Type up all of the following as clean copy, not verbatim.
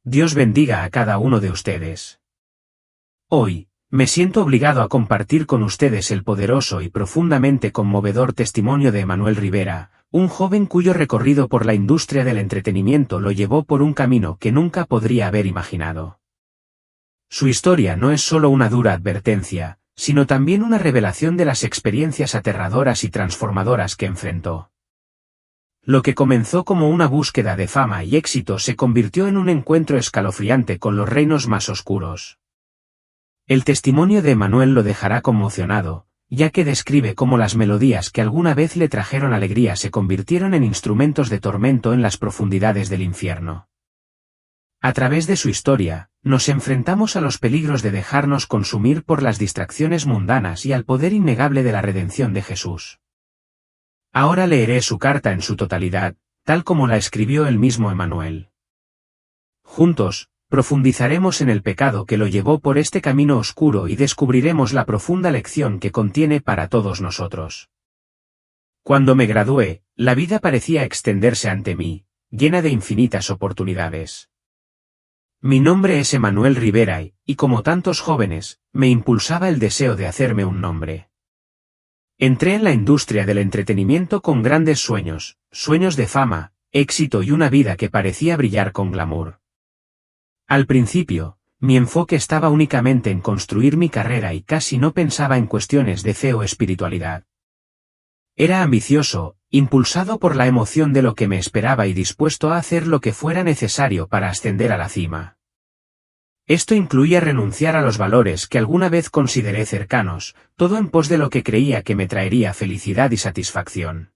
Dios bendiga a cada uno de ustedes. Hoy, me siento obligado a compartir con ustedes el poderoso y profundamente conmovedor testimonio de Emanuel Rivera, un joven cuyo recorrido por la industria del entretenimiento lo llevó por un camino que nunca podría haber imaginado. Su historia no es solo una dura advertencia, sino también una revelación de las experiencias aterradoras y transformadoras que enfrentó. Lo que comenzó como una búsqueda de fama y éxito se convirtió en un encuentro escalofriante con los reinos más oscuros. El testimonio de Emanuel lo dejará conmocionado, ya que describe cómo las melodías que alguna vez le trajeron alegría se convirtieron en instrumentos de tormento en las profundidades del infierno. A través de su historia, nos enfrentamos a los peligros de dejarnos consumir por las distracciones mundanas y al poder innegable de la redención de Jesús. Ahora leeré su carta en su totalidad, tal como la escribió el mismo Emanuel. Juntos, profundizaremos en el pecado que lo llevó por este camino oscuro y descubriremos la profunda lección que contiene para todos nosotros. Cuando me gradué, la vida parecía extenderse ante mí, llena de infinitas oportunidades. Mi nombre es Emanuel Rivera y como tantos jóvenes, me impulsaba el deseo de hacerme un nombre. Entré en la industria del entretenimiento con grandes sueños, sueños de fama, éxito y una vida que parecía brillar con glamour. Al principio, mi enfoque estaba únicamente en construir mi carrera y casi no pensaba en cuestiones de fe o espiritualidad. Era ambicioso, impulsado por la emoción de lo que me esperaba y dispuesto a hacer lo que fuera necesario para ascender a la cima. Esto incluía renunciar a los valores que alguna vez consideré cercanos, todo en pos de lo que creía que me traería felicidad y satisfacción.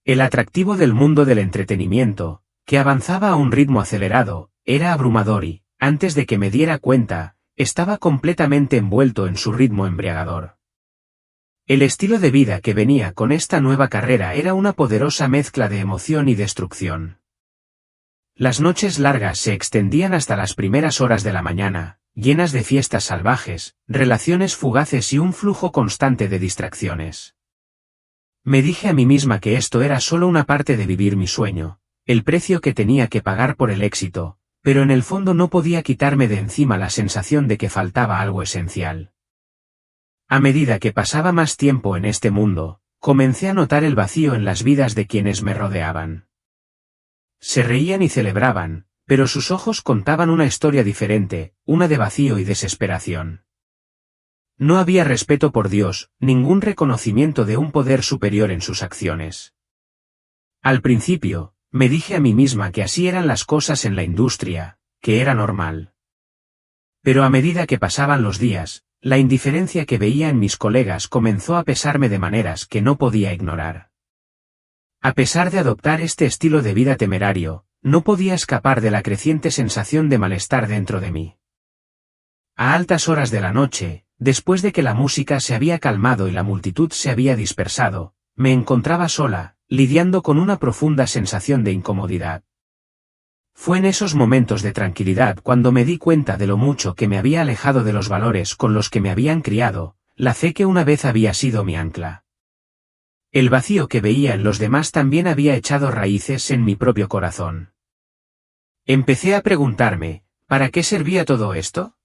El atractivo del mundo del entretenimiento, que avanzaba a un ritmo acelerado, era abrumador y, antes de que me diera cuenta, estaba completamente envuelto en su ritmo embriagador. El estilo de vida que venía con esta nueva carrera era una poderosa mezcla de emoción y destrucción. Las noches largas se extendían hasta las primeras horas de la mañana, llenas de fiestas salvajes, relaciones fugaces y un flujo constante de distracciones. Me dije a mí misma que esto era solo una parte de vivir mi sueño, el precio que tenía que pagar por el éxito, pero en el fondo no podía quitarme de encima la sensación de que faltaba algo esencial. A medida que pasaba más tiempo en este mundo, comencé a notar el vacío en las vidas de quienes me rodeaban. Se reían y celebraban, pero sus ojos contaban una historia diferente, una de vacío y desesperación. No había respeto por Dios, ningún reconocimiento de un poder superior en sus acciones. Al principio, me dije a mí misma que así eran las cosas en la industria, que era normal. Pero a medida que pasaban los días, la indiferencia que veía en mis colegas comenzó a pesarme de maneras que no podía ignorar. A pesar de adoptar este estilo de vida temerario, no podía escapar de la creciente sensación de malestar dentro de mí. A altas horas de la noche, después de que la música se había calmado y la multitud se había dispersado, me encontraba sola, lidiando con una profunda sensación de incomodidad. Fue en esos momentos de tranquilidad cuando me di cuenta de lo mucho que me había alejado de los valores con los que me habían criado, la fe que una vez había sido mi ancla. El vacío que veía en los demás también había echado raíces en mi propio corazón. Empecé a preguntarme, ¿para qué servía todo esto?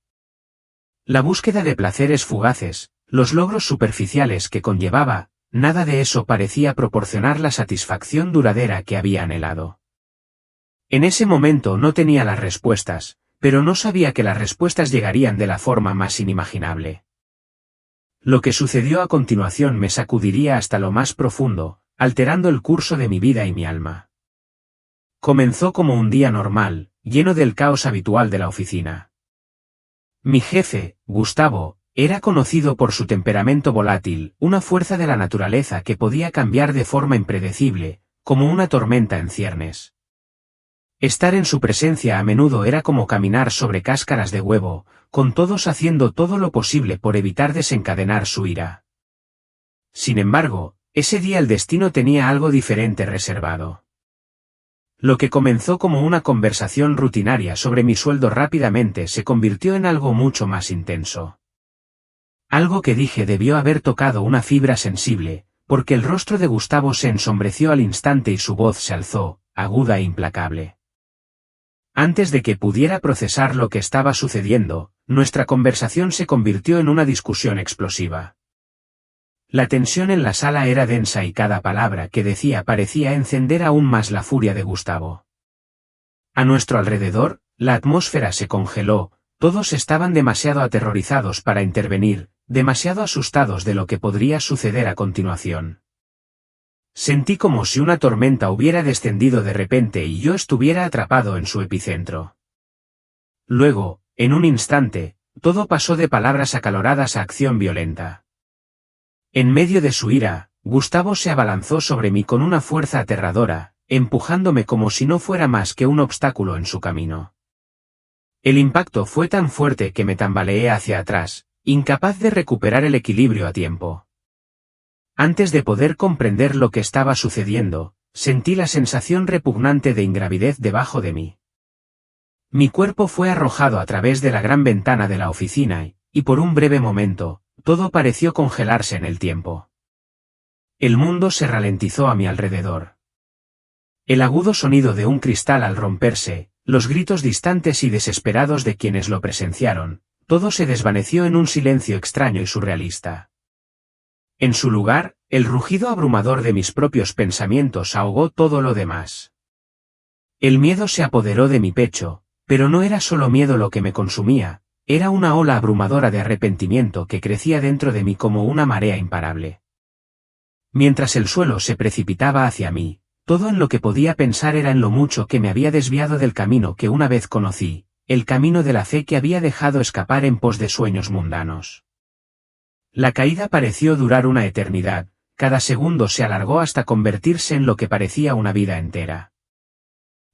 La búsqueda de placeres fugaces, los logros superficiales que conllevaba, nada de eso parecía proporcionar la satisfacción duradera que había anhelado. En ese momento no tenía las respuestas, pero no sabía que las respuestas llegarían de la forma más inimaginable. Lo que sucedió a continuación me sacudiría hasta lo más profundo, alterando el curso de mi vida y mi alma. Comenzó como un día normal, lleno del caos habitual de la oficina. Mi jefe, Gustavo, era conocido por su temperamento volátil, una fuerza de la naturaleza que podía cambiar de forma impredecible, como una tormenta en ciernes. Estar en su presencia a menudo era como caminar sobre cáscaras de huevo, con todos haciendo todo lo posible por evitar desencadenar su ira. Sin embargo, ese día el destino tenía algo diferente reservado. Lo que comenzó como una conversación rutinaria sobre mi sueldo rápidamente se convirtió en algo mucho más intenso. Algo que dije debió haber tocado una fibra sensible, porque el rostro de Gustavo se ensombreció al instante y su voz se alzó, aguda e implacable. Antes de que pudiera procesar lo que estaba sucediendo, nuestra conversación se convirtió en una discusión explosiva. La tensión en la sala era densa y cada palabra que decía parecía encender aún más la furia de Gustavo. A nuestro alrededor, la atmósfera se congeló, todos estaban demasiado aterrorizados para intervenir, demasiado asustados de lo que podría suceder a continuación. Sentí como si una tormenta hubiera descendido de repente y yo estuviera atrapado en su epicentro. Luego, en un instante, todo pasó de palabras acaloradas a acción violenta. En medio de su ira, Gustavo se abalanzó sobre mí con una fuerza aterradora, empujándome como si no fuera más que un obstáculo en su camino. El impacto fue tan fuerte que me tambaleé hacia atrás, incapaz de recuperar el equilibrio a tiempo. Antes de poder comprender lo que estaba sucediendo, sentí la sensación repugnante de ingravidez debajo de mí. Mi cuerpo fue arrojado a través de la gran ventana de la oficina y por un breve momento, todo pareció congelarse en el tiempo. El mundo se ralentizó a mi alrededor. El agudo sonido de un cristal al romperse, los gritos distantes y desesperados de quienes lo presenciaron, todo se desvaneció en un silencio extraño y surrealista. En su lugar, el rugido abrumador de mis propios pensamientos ahogó todo lo demás. El miedo se apoderó de mi pecho, pero no era solo miedo lo que me consumía, era una ola abrumadora de arrepentimiento que crecía dentro de mí como una marea imparable. Mientras el suelo se precipitaba hacia mí, todo en lo que podía pensar era en lo mucho que me había desviado del camino que una vez conocí, el camino de la fe que había dejado escapar en pos de sueños mundanos. La caída pareció durar una eternidad, cada segundo se alargó hasta convertirse en lo que parecía una vida entera.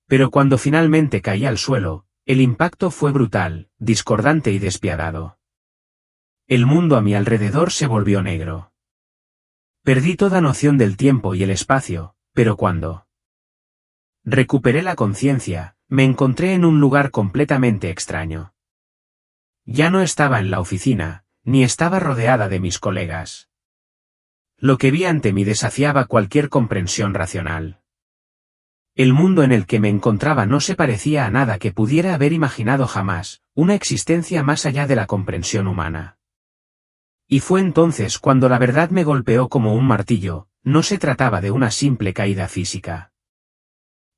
Pero cuando finalmente caí al suelo, el impacto fue brutal, discordante y despiadado. El mundo a mi alrededor se volvió negro. Perdí toda noción del tiempo y el espacio, pero cuando recuperé la conciencia, me encontré en un lugar completamente extraño. Ya no estaba en la oficina, ni estaba rodeada de mis colegas. Lo que vi ante mí desafiaba cualquier comprensión racional. El mundo en el que me encontraba no se parecía a nada que pudiera haber imaginado jamás, una existencia más allá de la comprensión humana. Y fue entonces cuando la verdad me golpeó como un martillo, no se trataba de una simple caída física.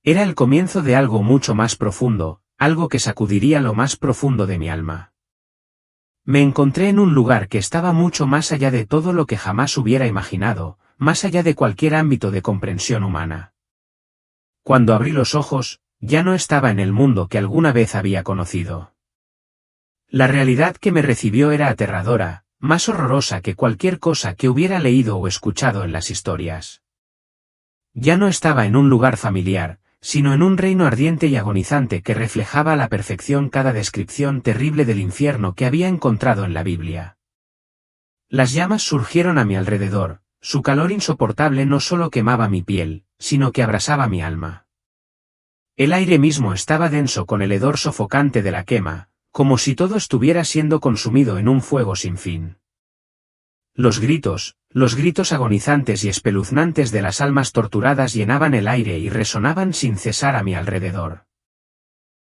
Era el comienzo de algo mucho más profundo, algo que sacudiría lo más profundo de mi alma. Me encontré en un lugar que estaba mucho más allá de todo lo que jamás hubiera imaginado, más allá de cualquier ámbito de comprensión humana. Cuando abrí los ojos, ya no estaba en el mundo que alguna vez había conocido. La realidad que me recibió era aterradora, más horrorosa que cualquier cosa que hubiera leído o escuchado en las historias. Ya no estaba en un lugar familiar, sino en un reino ardiente y agonizante que reflejaba a la perfección cada descripción terrible del infierno que había encontrado en la Biblia. Las llamas surgieron a mi alrededor, su calor insoportable no solo quemaba mi piel, sino que abrasaba mi alma. El aire mismo estaba denso con el hedor sofocante de la quema, como si todo estuviera siendo consumido en un fuego sin fin. Los gritos agonizantes y espeluznantes de las almas torturadas llenaban el aire y resonaban sin cesar a mi alrededor.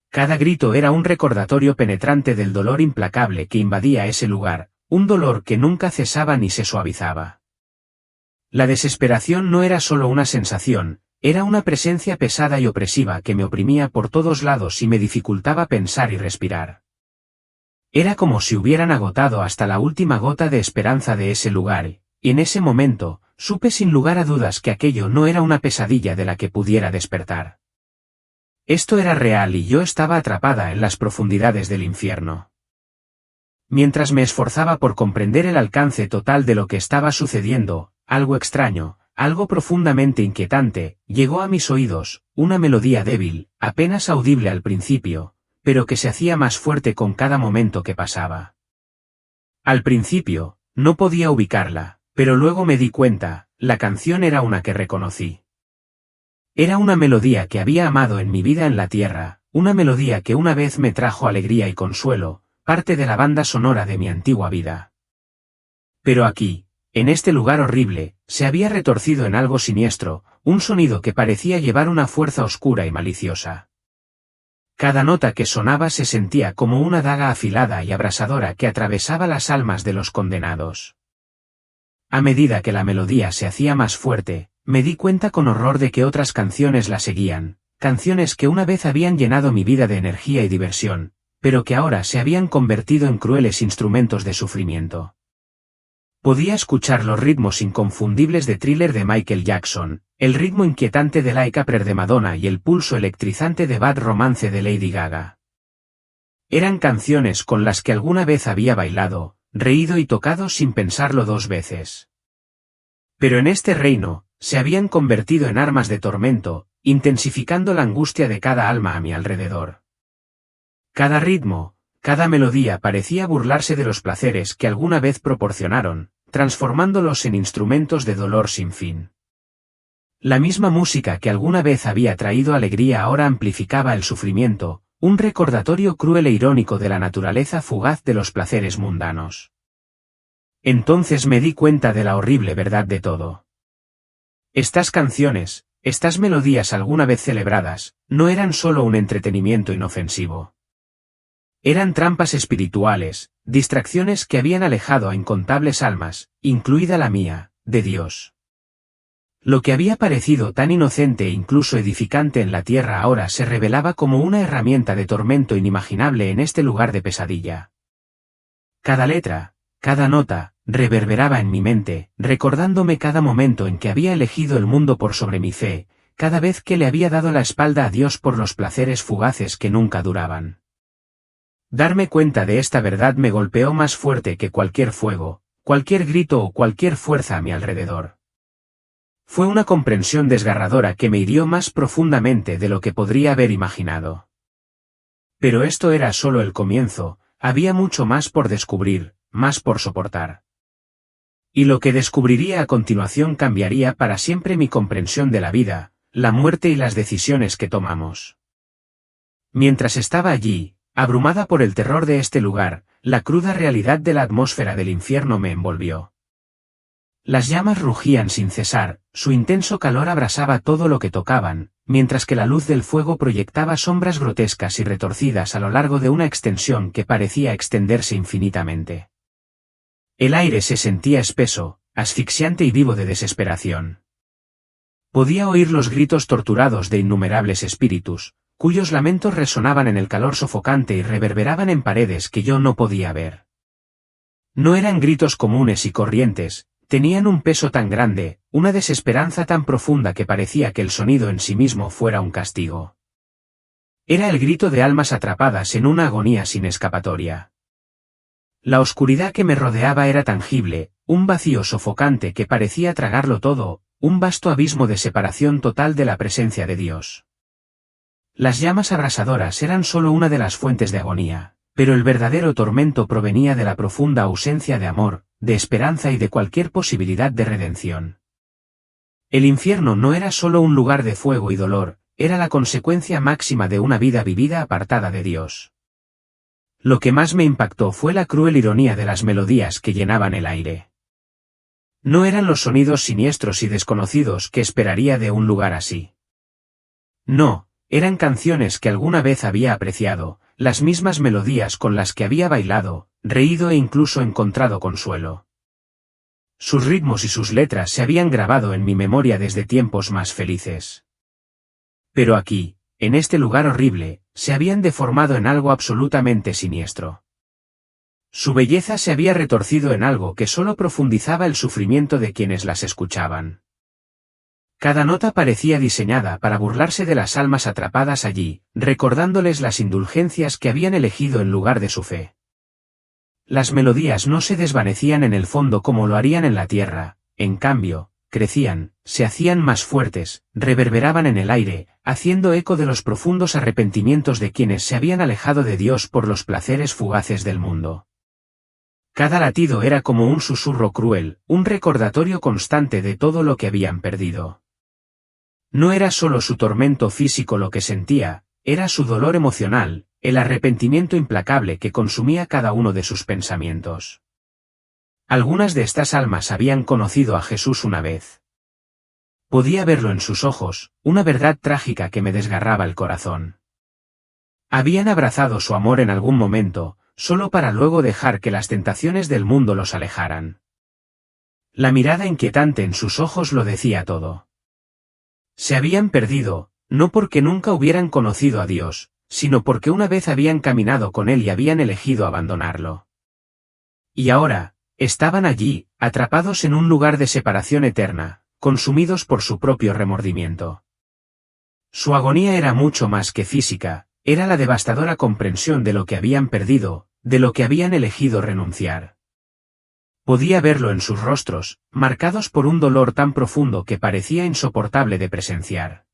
Cada grito era un recordatorio penetrante del dolor implacable que invadía ese lugar, un dolor que nunca cesaba ni se suavizaba. La desesperación no era solo una sensación, era una presencia pesada y opresiva que me oprimía por todos lados y me dificultaba pensar y respirar. Era como si hubieran agotado hasta la última gota de esperanza de ese lugar, y en ese momento, supe sin lugar a dudas que aquello no era una pesadilla de la que pudiera despertar. Esto era real y yo estaba atrapada en las profundidades del infierno. Mientras me esforzaba por comprender el alcance total de lo que estaba sucediendo, algo extraño, algo profundamente inquietante, llegó a mis oídos, una melodía débil, apenas audible al principio, pero que se hacía más fuerte con cada momento que pasaba. Al principio, no podía ubicarla, pero luego me di cuenta, la canción era una que reconocí. Era una melodía que había amado en mi vida en la tierra, una melodía que una vez me trajo alegría y consuelo, parte de la banda sonora de mi antigua vida. Pero aquí, en este lugar horrible, se había retorcido en algo siniestro, un sonido que parecía llevar una fuerza oscura y maliciosa. Cada nota que sonaba se sentía como una daga afilada y abrasadora que atravesaba las almas de los condenados. A medida que la melodía se hacía más fuerte, me di cuenta con horror de que otras canciones la seguían, canciones que una vez habían llenado mi vida de energía y diversión, pero que ahora se habían convertido en crueles instrumentos de sufrimiento. Podía escuchar los ritmos inconfundibles de Thriller de Michael Jackson, el ritmo inquietante de Like a Prayer de Madonna y el pulso electrizante de Bad Romance de Lady Gaga. Eran canciones con las que alguna vez había bailado, reído y tocado sin pensarlo dos veces. Pero en este reino, se habían convertido en armas de tormento, intensificando la angustia de cada alma a mi alrededor. Cada ritmo, cada melodía parecía burlarse de los placeres que alguna vez proporcionaron, transformándolos en instrumentos de dolor sin fin. La misma música que alguna vez había traído alegría ahora amplificaba el sufrimiento, un recordatorio cruel e irónico de la naturaleza fugaz de los placeres mundanos. Entonces me di cuenta de la horrible verdad de todo. Estas canciones, estas melodías alguna vez celebradas, no eran solo un entretenimiento inofensivo. Eran trampas espirituales, distracciones que habían alejado a incontables almas, incluida la mía, de Dios. Lo que había parecido tan inocente e incluso edificante en la tierra ahora se revelaba como una herramienta de tormento inimaginable en este lugar de pesadilla. Cada letra, cada nota, reverberaba en mi mente, recordándome cada momento en que había elegido el mundo por sobre mi fe, cada vez que le había dado la espalda a Dios por los placeres fugaces que nunca duraban. Darme cuenta de esta verdad me golpeó más fuerte que cualquier fuego, cualquier grito o cualquier fuerza a mi alrededor. Fue una comprensión desgarradora que me hirió más profundamente de lo que podría haber imaginado. Pero esto era solo el comienzo, había mucho más por descubrir, más por soportar. Y lo que descubriría a continuación cambiaría para siempre mi comprensión de la vida, la muerte y las decisiones que tomamos. Mientras estaba allí, abrumada por el terror de este lugar, la cruda realidad de la atmósfera del infierno me envolvió. Las llamas rugían sin cesar, su intenso calor abrasaba todo lo que tocaban, mientras que la luz del fuego proyectaba sombras grotescas y retorcidas a lo largo de una extensión que parecía extenderse infinitamente. El aire se sentía espeso, asfixiante y vivo de desesperación. Podía oír los gritos torturados de innumerables espíritus, cuyos lamentos resonaban en el calor sofocante y reverberaban en paredes que yo no podía ver. No eran gritos comunes y corrientes, tenían un peso tan grande, una desesperanza tan profunda que parecía que el sonido en sí mismo fuera un castigo. Era el grito de almas atrapadas en una agonía sin escapatoria. La oscuridad que me rodeaba era tangible, un vacío sofocante que parecía tragarlo todo, un vasto abismo de separación total de la presencia de Dios. Las llamas abrasadoras eran solo una de las fuentes de agonía, pero el verdadero tormento provenía de la profunda ausencia de amor, de esperanza y de cualquier posibilidad de redención. El infierno no era solo un lugar de fuego y dolor, era la consecuencia máxima de una vida vivida apartada de Dios. Lo que más me impactó fue la cruel ironía de las melodías que llenaban el aire. No eran los sonidos siniestros y desconocidos que esperaría de un lugar así. No, eran canciones que alguna vez había apreciado, las mismas melodías con las que había bailado, reído e incluso encontrado consuelo. Sus ritmos y sus letras se habían grabado en mi memoria desde tiempos más felices. Pero aquí, en este lugar horrible, se habían deformado en algo absolutamente siniestro. Su belleza se había retorcido en algo que solo profundizaba el sufrimiento de quienes las escuchaban. Cada nota parecía diseñada para burlarse de las almas atrapadas allí, recordándoles las indulgencias que habían elegido en lugar de su fe. Las melodías no se desvanecían en el fondo como lo harían en la tierra, en cambio, crecían, se hacían más fuertes, reverberaban en el aire, haciendo eco de los profundos arrepentimientos de quienes se habían alejado de Dios por los placeres fugaces del mundo. Cada latido era como un susurro cruel, un recordatorio constante de todo lo que habían perdido. No era solo su tormento físico lo que sentía, era su dolor emocional, el arrepentimiento implacable que consumía cada uno de sus pensamientos. Algunas de estas almas habían conocido a Jesús una vez. Podía verlo en sus ojos, una verdad trágica que me desgarraba el corazón. Habían abrazado su amor en algún momento, solo para luego dejar que las tentaciones del mundo los alejaran. La mirada inquietante en sus ojos lo decía todo. Se habían perdido, no porque nunca hubieran conocido a Dios, sino porque una vez habían caminado con Él y habían elegido abandonarlo. Y ahora, estaban allí, atrapados en un lugar de separación eterna, consumidos por su propio remordimiento. Su agonía era mucho más que física, era la devastadora comprensión de lo que habían perdido, de lo que habían elegido renunciar. Podía verlo en sus rostros, marcados por un dolor tan profundo que parecía insoportable de presenciar.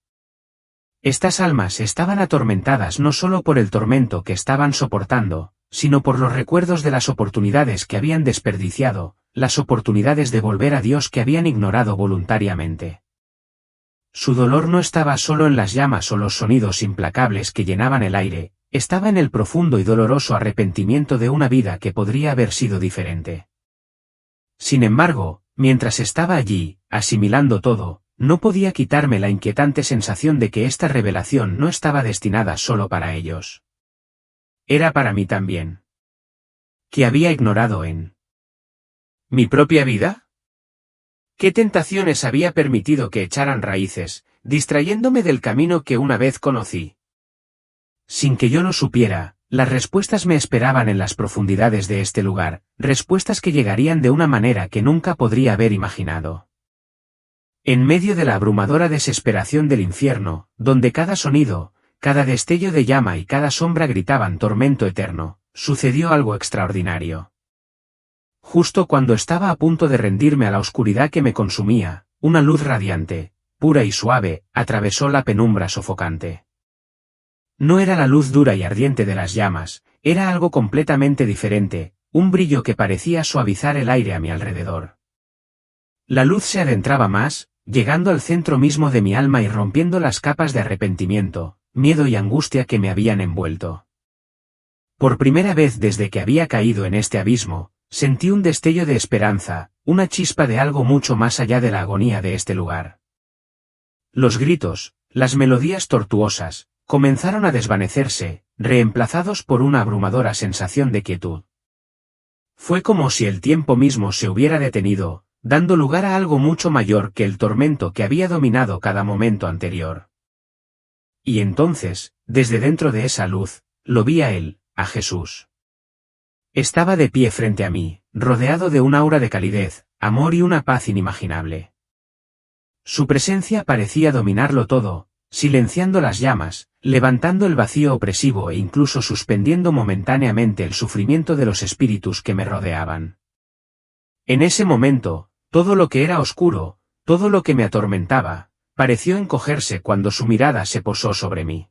Estas almas estaban atormentadas no solo por el tormento que estaban soportando, sino por los recuerdos de las oportunidades que habían desperdiciado, las oportunidades de volver a Dios que habían ignorado voluntariamente. Su dolor no estaba solo en las llamas o los sonidos implacables que llenaban el aire, estaba en el profundo y doloroso arrepentimiento de una vida que podría haber sido diferente. Sin embargo, mientras estaba allí, asimilando todo, no podía quitarme la inquietante sensación de que esta revelación no estaba destinada solo para ellos. Era para mí también. ¿Qué había ignorado en mi propia vida? ¿Qué tentaciones había permitido que echaran raíces, distrayéndome del camino que una vez conocí? Sin que yo lo supiera, las respuestas me esperaban en las profundidades de este lugar, respuestas que llegarían de una manera que nunca podría haber imaginado. En medio de la abrumadora desesperación del infierno, donde cada sonido, cada destello de llama y cada sombra gritaban tormento eterno, sucedió algo extraordinario. Justo cuando estaba a punto de rendirme a la oscuridad que me consumía, una luz radiante, pura y suave, atravesó la penumbra sofocante. No era la luz dura y ardiente de las llamas, era algo completamente diferente, un brillo que parecía suavizar el aire a mi alrededor. La luz se adentraba más, llegando al centro mismo de mi alma y rompiendo las capas de arrepentimiento, miedo y angustia que me habían envuelto. Por primera vez desde que había caído en este abismo, sentí un destello de esperanza, una chispa de algo mucho más allá de la agonía de este lugar. Los gritos, las melodías tortuosas, comenzaron a desvanecerse, reemplazados por una abrumadora sensación de quietud. Fue como si el tiempo mismo se hubiera detenido, dando lugar a algo mucho mayor que el tormento que había dominado cada momento anterior. Y entonces, desde dentro de esa luz, lo vi a él, a Jesús. Estaba de pie frente a mí, rodeado de un aura de calidez, amor y una paz inimaginable. Su presencia parecía dominarlo todo, silenciando las llamas, levantando el vacío opresivo e incluso suspendiendo momentáneamente el sufrimiento de los espíritus que me rodeaban. En ese momento, todo lo que era oscuro, todo lo que me atormentaba, pareció encogerse cuando su mirada se posó sobre mí.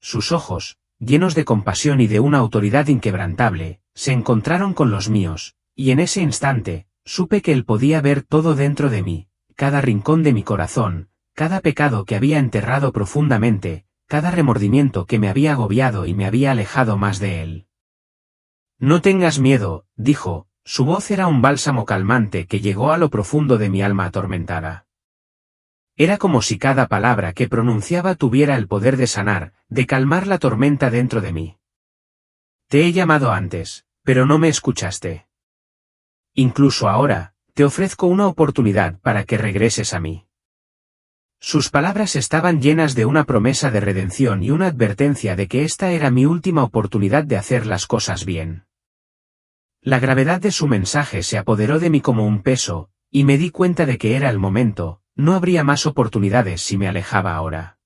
Sus ojos, llenos de compasión y de una autoridad inquebrantable, se encontraron con los míos, y en ese instante, supe que él podía ver todo dentro de mí, cada rincón de mi corazón, cada pecado que había enterrado profundamente, cada remordimiento que me había agobiado y me había alejado más de él. No tengas miedo, dijo, su voz era un bálsamo calmante que llegó a lo profundo de mi alma atormentada. Era como si cada palabra que pronunciaba tuviera el poder de sanar, de calmar la tormenta dentro de mí. Te he llamado antes, pero no me escuchaste. Incluso ahora, te ofrezco una oportunidad para que regreses a mí. Sus palabras estaban llenas de una promesa de redención y una advertencia de que esta era mi última oportunidad de hacer las cosas bien. La gravedad de su mensaje se apoderó de mí como un peso, y me di cuenta de que era el momento. No habría más oportunidades si me alejaba ahora.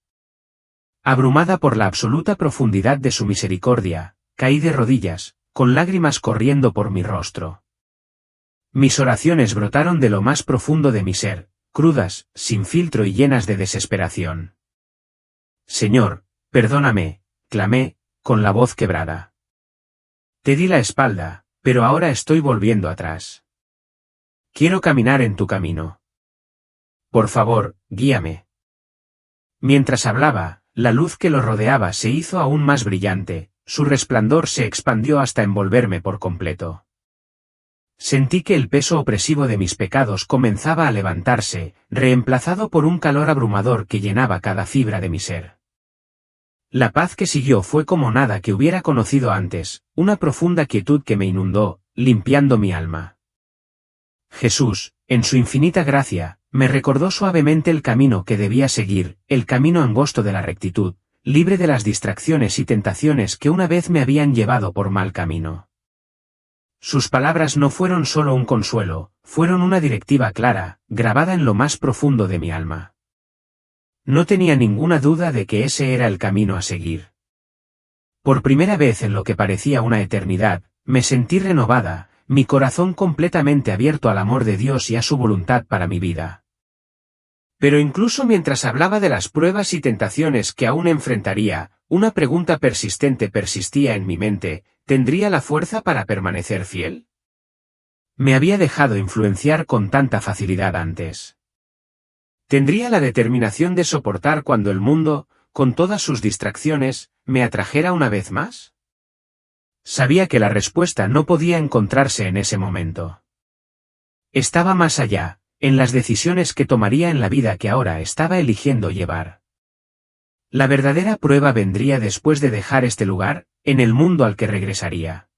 Abrumada por la absoluta profundidad de su misericordia, caí de rodillas, con lágrimas corriendo por mi rostro. Mis oraciones brotaron de lo más profundo de mi ser, crudas, sin filtro y llenas de desesperación. Señor, perdóname, clamé, con la voz quebrada. Te di la espalda, pero ahora estoy volviendo atrás. Quiero caminar en tu camino. Por favor, guíame. Mientras hablaba, la luz que lo rodeaba se hizo aún más brillante, su resplandor se expandió hasta envolverme por completo. Sentí que el peso opresivo de mis pecados comenzaba a levantarse, reemplazado por un calor abrumador que llenaba cada fibra de mi ser. La paz que siguió fue como nada que hubiera conocido antes, una profunda quietud que me inundó, limpiando mi alma. Jesús, en su infinita gracia, me recordó suavemente el camino que debía seguir, el camino angosto de la rectitud, libre de las distracciones y tentaciones que una vez me habían llevado por mal camino. Sus palabras no fueron solo un consuelo, fueron una directiva clara, grabada en lo más profundo de mi alma. No tenía ninguna duda de que ese era el camino a seguir. Por primera vez en lo que parecía una eternidad, me sentí renovada, mi corazón completamente abierto al amor de Dios y a su voluntad para mi vida. Pero incluso mientras hablaba de las pruebas y tentaciones que aún enfrentaría, una pregunta persistente persistía en mi mente: ¿tendría la fuerza para permanecer fiel? Me había dejado influenciar con tanta facilidad antes. ¿Tendría la determinación de soportar cuando el mundo, con todas sus distracciones, me atrajera una vez más? Sabía que la respuesta no podía encontrarse en ese momento. Estaba más allá, en las decisiones que tomaría en la vida que ahora estaba eligiendo llevar. La verdadera prueba vendría después de dejar este lugar, en el mundo al que regresaría.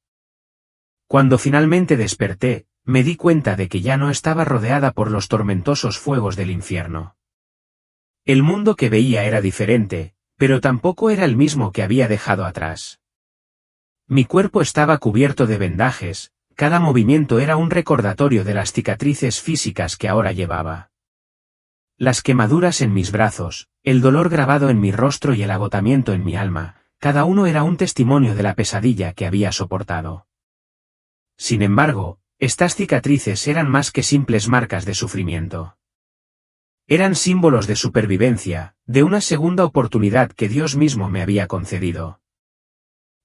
Cuando finalmente desperté, me di cuenta de que ya no estaba rodeada por los tormentosos fuegos del infierno. El mundo que veía era diferente, pero tampoco era el mismo que había dejado atrás. Mi cuerpo estaba cubierto de vendajes, cada movimiento era un recordatorio de las cicatrices físicas que ahora llevaba. Las quemaduras en mis brazos, el dolor grabado en mi rostro y el agotamiento en mi alma, cada uno era un testimonio de la pesadilla que había soportado. Sin embargo, estas cicatrices eran más que simples marcas de sufrimiento. Eran símbolos de supervivencia, de una segunda oportunidad que Dios mismo me había concedido.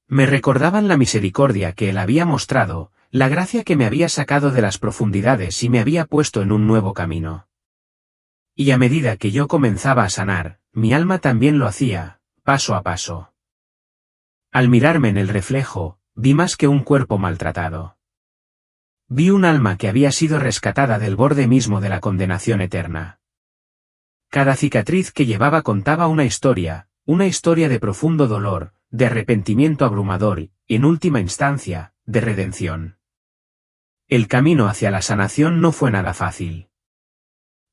Me recordaban la misericordia que Él había mostrado, la gracia que me había sacado de las profundidades y me había puesto en un nuevo camino. Y a medida que yo comenzaba a sanar, mi alma también lo hacía, paso a paso. Al mirarme en el reflejo, vi más que un cuerpo maltratado. Vi un alma que había sido rescatada del borde mismo de la condenación eterna. Cada cicatriz que llevaba contaba una historia de profundo dolor, de arrepentimiento abrumador y, en última instancia, de redención. El camino hacia la sanación no fue nada fácil.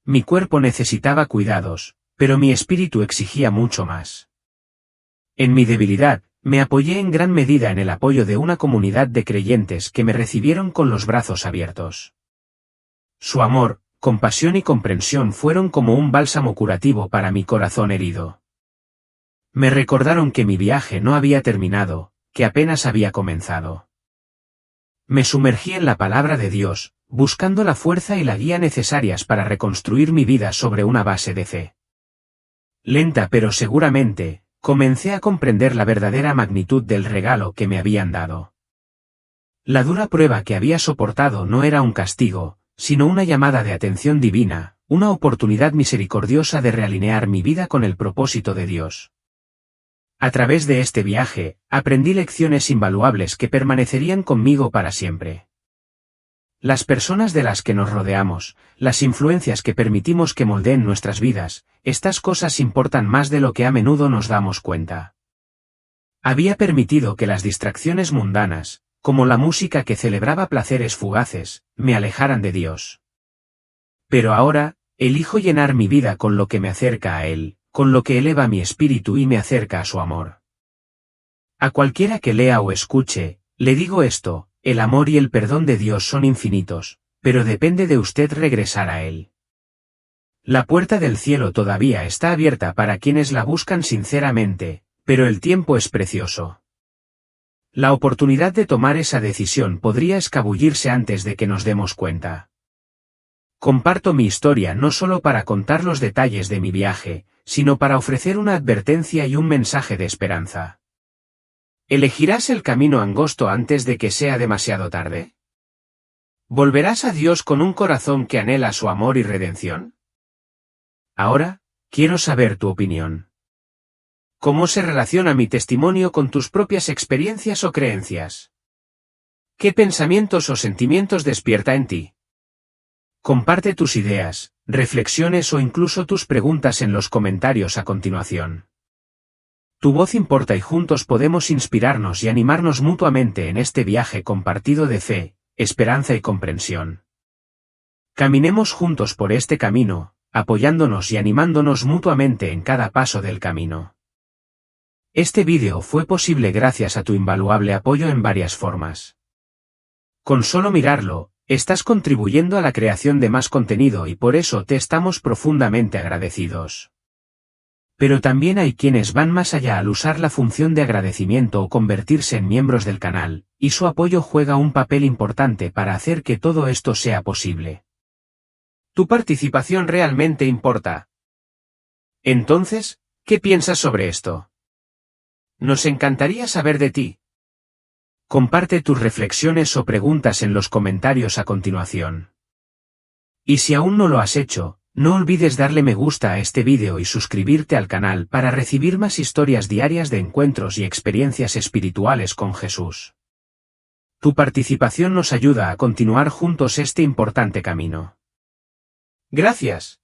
Mi cuerpo necesitaba cuidados, pero mi espíritu exigía mucho más. En mi debilidad, me apoyé en gran medida en el apoyo de una comunidad de creyentes que me recibieron con los brazos abiertos. Su amor, compasión y comprensión fueron como un bálsamo curativo para mi corazón herido. Me recordaron que mi viaje no había terminado, que apenas había comenzado. Me sumergí en la palabra de Dios, buscando la fuerza y la guía necesarias para reconstruir mi vida sobre una base de fe. Lenta pero seguramente, comencé a comprender la verdadera magnitud del regalo que me habían dado. La dura prueba que había soportado no era un castigo, sino una llamada de atención divina, una oportunidad misericordiosa de realinear mi vida con el propósito de Dios. A través de este viaje, aprendí lecciones invaluables que permanecerían conmigo para siempre. Las personas de las que nos rodeamos, las influencias que permitimos que moldeen nuestras vidas, estas cosas importan más de lo que a menudo nos damos cuenta. Había permitido que las distracciones mundanas, como la música que celebraba placeres fugaces, me alejaran de Dios. Pero ahora, elijo llenar mi vida con lo que me acerca a Él, con lo que eleva mi espíritu y me acerca a su amor. A cualquiera que lea o escuche, le digo esto: el amor y el perdón de Dios son infinitos, pero depende de usted regresar a Él. La puerta del cielo todavía está abierta para quienes la buscan sinceramente, pero el tiempo es precioso. La oportunidad de tomar esa decisión podría escabullirse antes de que nos demos cuenta. Comparto mi historia no solo para contar los detalles de mi viaje, sino para ofrecer una advertencia y un mensaje de esperanza. ¿Elegirás el camino angosto antes de que sea demasiado tarde? ¿Volverás a Dios con un corazón que anhela su amor y redención? Ahora, quiero saber tu opinión. ¿Cómo se relaciona mi testimonio con tus propias experiencias o creencias? ¿Qué pensamientos o sentimientos despierta en ti? Comparte tus ideas, reflexiones o incluso tus preguntas en los comentarios a continuación. Tu voz importa y juntos podemos inspirarnos y animarnos mutuamente en este viaje compartido de fe, esperanza y comprensión. Caminemos juntos por este camino, apoyándonos y animándonos mutuamente en cada paso del camino. Este vídeo fue posible gracias a tu invaluable apoyo en varias formas. Con solo mirarlo, estás contribuyendo a la creación de más contenido y por eso te estamos profundamente agradecidos. Pero también hay quienes van más allá al usar la función de agradecimiento o convertirse en miembros del canal, y su apoyo juega un papel importante para hacer que todo esto sea posible. Tu participación realmente importa. Entonces, ¿qué piensas sobre esto? Nos encantaría saber de ti. Comparte tus reflexiones o preguntas en los comentarios a continuación. Y si aún no lo has hecho, no olvides darle me gusta a este vídeo y suscribirte al canal para recibir más historias diarias de encuentros y experiencias espirituales con Jesús. Tu participación nos ayuda a continuar juntos este importante camino. Gracias.